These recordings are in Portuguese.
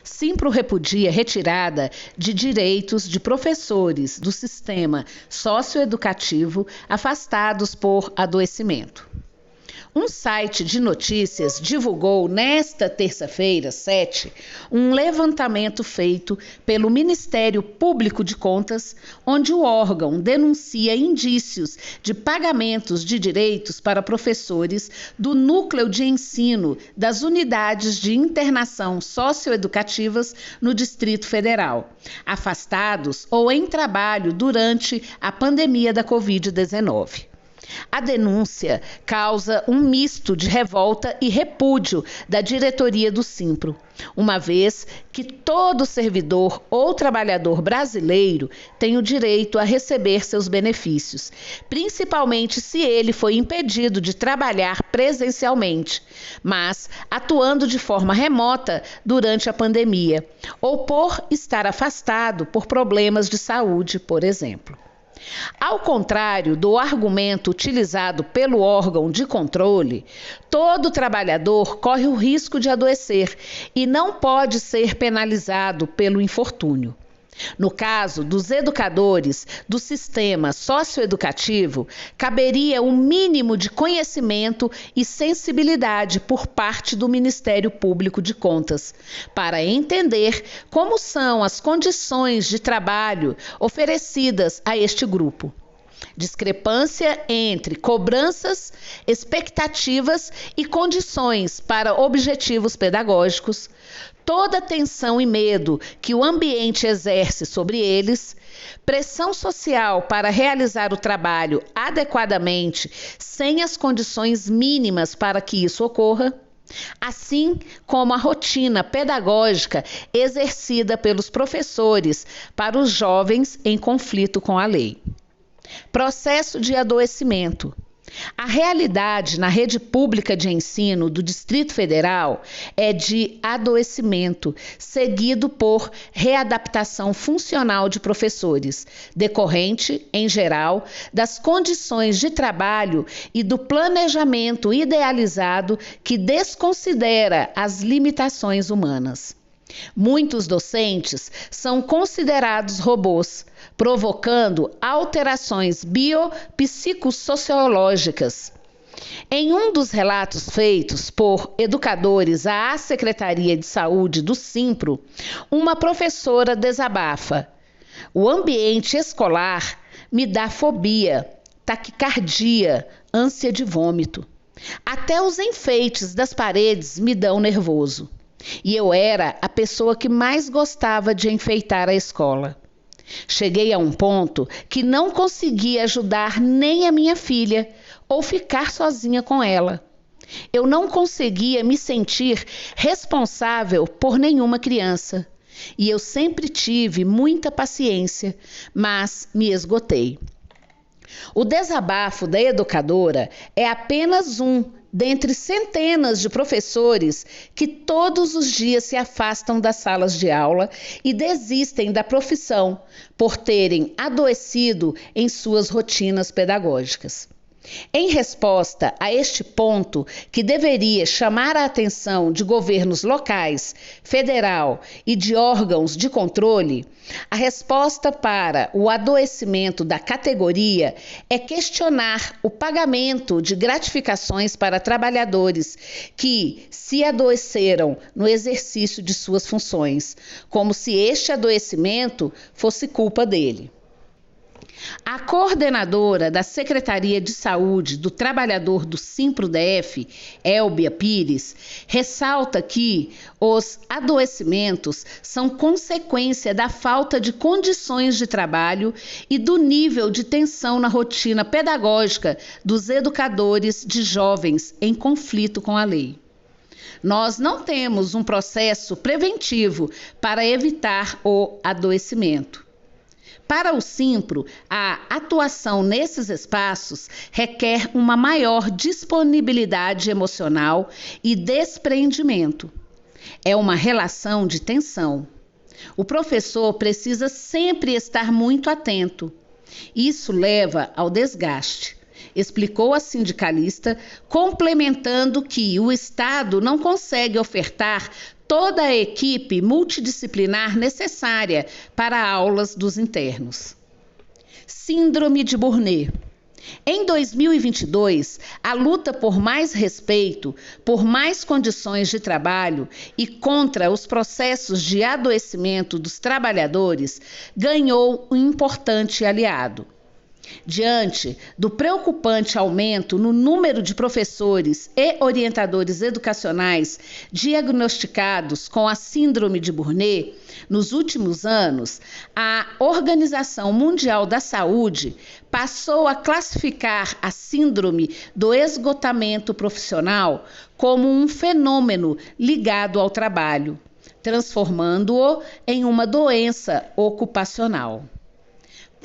Simpro repudia retirada de direitos de professores do sistema socioeducativo afastados por adoecimento. Um site de notícias divulgou nesta terça-feira, 7, um levantamento feito pelo Ministério Público de Contas, onde o órgão denuncia indícios de pagamentos de direitos para professores do núcleo de ensino das unidades de internação socioeducativas no Distrito Federal, afastados ou em trabalho durante a pandemia da Covid-19. A denúncia causa um misto de revolta e repúdio da diretoria do Simpro, uma vez que todo servidor ou trabalhador brasileiro tem o direito a receber seus benefícios, principalmente se ele foi impedido de trabalhar presencialmente, mas atuando de forma remota durante a pandemia, ou por estar afastado por problemas de saúde, por exemplo. Ao contrário do argumento utilizado pelo órgão de controle, todo trabalhador corre o risco de adoecer e não pode ser penalizado pelo infortúnio. No caso dos educadores do sistema socioeducativo, caberia um mínimo de conhecimento e sensibilidade por parte do Ministério Público de Contas, para entender como são as condições de trabalho oferecidas a este grupo. Discrepância entre cobranças, expectativas e condições para objetivos pedagógicos, toda tensão e medo que o ambiente exerce sobre eles, pressão social para realizar o trabalho adequadamente sem as condições mínimas para que isso ocorra, assim como a rotina pedagógica exercida pelos professores para os jovens em conflito com a lei. Processo de adoecimento. A realidade na rede pública de ensino do Distrito Federal é de adoecimento, seguido por readaptação funcional de professores, decorrente, em geral, das condições de trabalho e do planejamento idealizado que desconsidera as limitações humanas. Muitos docentes são considerados robôs, provocando alterações biopsicossociológicas. Em um dos relatos feitos por educadores à Secretaria de Saúde do Simpro, uma professora desabafa: "O ambiente escolar me dá fobia, taquicardia, ânsia de vômito. Até os enfeites das paredes me dão nervoso. E eu era a pessoa que mais gostava de enfeitar a escola. Cheguei a um ponto que não conseguia ajudar nem a minha filha ou ficar sozinha com ela. Eu não conseguia me sentir responsável por nenhuma criança. E eu sempre tive muita paciência, mas me esgotei." O desabafo da educadora é apenas um dentre centenas de professores que todos os dias se afastam das salas de aula e desistem da profissão por terem adoecido em suas rotinas pedagógicas. Em resposta a este ponto, que deveria chamar a atenção de governos locais, federal e de órgãos de controle, a resposta para o adoecimento da categoria é questionar o pagamento de gratificações para trabalhadores que se adoeceram no exercício de suas funções, como se este adoecimento fosse culpa dele. A coordenadora da Secretaria de Saúde do Trabalhador do Simpro-DF, Elbia Pires, ressalta que os adoecimentos são consequência da falta de condições de trabalho e do nível de tensão na rotina pedagógica dos educadores de jovens em conflito com a lei. Nós não temos um processo preventivo para evitar o adoecimento. Para o Simpro, a atuação nesses espaços requer uma maior disponibilidade emocional e desprendimento. É uma relação de tensão. O professor precisa sempre estar muito atento. Isso leva ao desgaste, explicou a sindicalista, complementando que o Estado não consegue ofertar toda a equipe multidisciplinar necessária para aulas dos internos. Síndrome de Burnet. Em 2022, a luta por mais respeito, por mais condições de trabalho e contra os processos de adoecimento dos trabalhadores ganhou um importante aliado. Diante do preocupante aumento no número de professores e orientadores educacionais diagnosticados com a Síndrome de Burnet, nos últimos anos, a Organização Mundial da Saúde passou a classificar a síndrome do esgotamento profissional como um fenômeno ligado ao trabalho, transformando-o em uma doença ocupacional.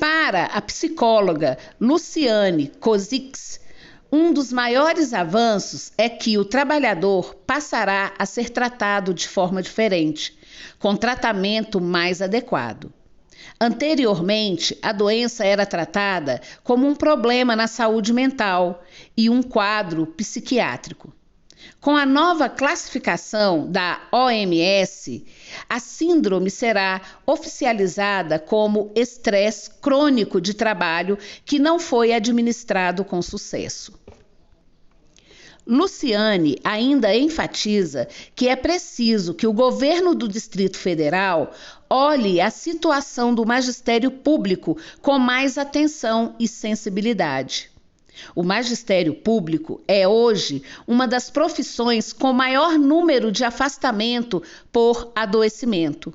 Para a psicóloga Luciane Kozix, um dos maiores avanços é que o trabalhador passará a ser tratado de forma diferente, com tratamento mais adequado. Anteriormente, a doença era tratada como um problema na saúde mental e um quadro psiquiátrico. Com a nova classificação da OMS, a síndrome será oficializada como estresse crônico de trabalho que não foi administrado com sucesso. Luciane ainda enfatiza que é preciso que o governo do Distrito Federal olhe a situação do magistério público com mais atenção e sensibilidade. O magistério público é hoje uma das profissões com maior número de afastamento por adoecimento.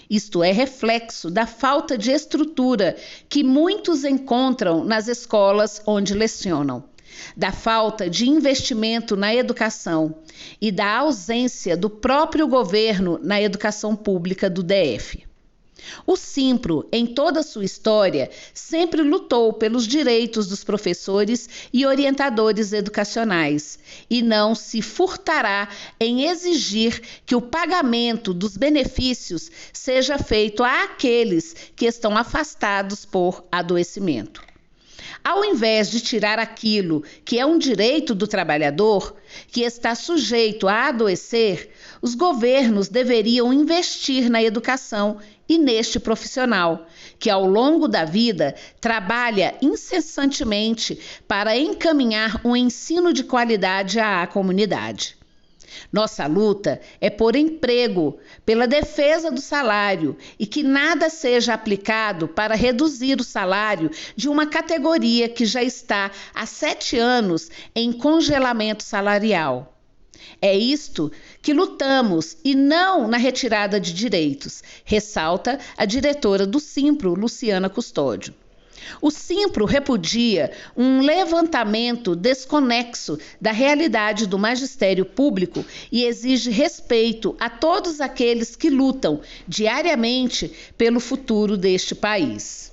Isto é reflexo da falta de estrutura que muitos encontram nas escolas onde lecionam, da falta de investimento na educação e da ausência do próprio governo na educação pública do DF. O Simpro, em toda a sua história, sempre lutou pelos direitos dos professores e orientadores educacionais e não se furtará em exigir que o pagamento dos benefícios seja feito àqueles que estão afastados por adoecimento. Ao invés de tirar aquilo que é um direito do trabalhador, que está sujeito a adoecer, os governos deveriam investir na educação e neste profissional, que ao longo da vida trabalha incessantemente para encaminhar um ensino de qualidade à comunidade. Nossa luta é por emprego, pela defesa do salário e que nada seja aplicado para reduzir o salário de uma categoria que já está há 7 anos em congelamento salarial. É isto que lutamos e não na retirada de direitos, ressalta a diretora do Simpro, Luciana Custódio. O Simpro repudia um levantamento desconexo da realidade do magistério público e exige respeito a todos aqueles que lutam diariamente pelo futuro deste país.